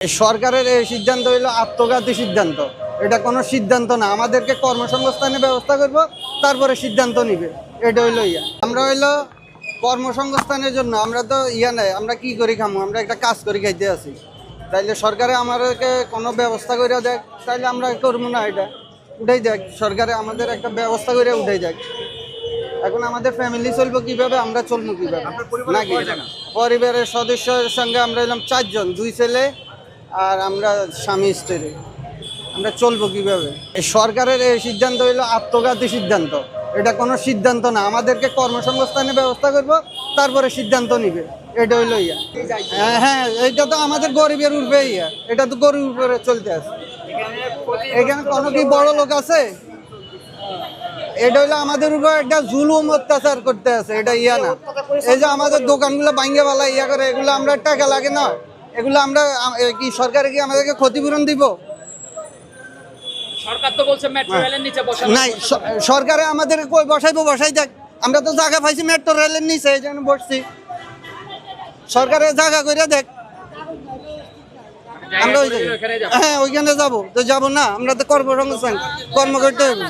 সরকারের এই সিদ্ধান্ত হইলো আত্মঘাতী সিদ্ধান্ত। এটা কোনো সিদ্ধান্ত না, আমাদেরকে কর্মসংস্থানের ব্যবস্থা করব, তারপরে সিদ্ধান্ত নিবে। এটা হইলো আমরা হইলো কর্মসংস্থানের জন্য আমরা তো নাই, আমরা কি করি খামু, আমরা একটা কাজ করি খাইতে আছি। তাইলে সরকারে আমাদেরকে কোনো ব্যবস্থা করে দেখ, তাইলে আমরা করবো না, এটা উঠাই দেখ, সরকারে আমাদের একটা ব্যবস্থা করে উঠাই দেখ। এখন আমাদের ফ্যামিলি চলবো কিভাবে, আমরা চলবো কিভাবে নাকি? পরিবারের সদস্যের সঙ্গে আমরা এলাম 4 জন, 2 ছেলে আর আমরা স্বামী স্ত্রী। আমরা চলবো কিভাবে? এই সরকারের এই সিদ্ধান্ত হইলো আত্মঘাতী সিদ্ধান্ত। এটা কোনো সিদ্ধান্ত না, আমাদেরকে কর্মসংস্থানের ব্যবস্থা করব, তারপরে সিদ্ধান্ত নিবে। এটা হইলো হ্যাঁ, এটা তো আমাদের গরিবের উপরে এটা তো গরিবের উপরে চলতে আছে। এখানে কোনো কি বড় লোক আছে? এটা হইলো আমাদের উপর একটা জুলুম অত্যাচার করতে আছে। এটা না, এই যে আমাদের দোকানগুলো ভাঙ্গে বেলা করে, এগুলো আমরা টাকা লাগে না, এগুলো আমরা কি সরকারে কি আমাদেরকে ক্ষতিপূরণ দিব? সরকার তো বলছে মেট্রো রেলের নিচে বসানো নাই, সরকারে আমাদের কই বসাই দেখ। আমরা তো জায়গা পাইছি মেট্রো রেলের নিচে, এই জন্য বসছি। সরকারে জায়গা করে দেখ, আমরা হ্যাঁ ওইখানে যাবো তো, যাবো না? আমরা তো কর্মসংস্থান কর্ম করতে হবে।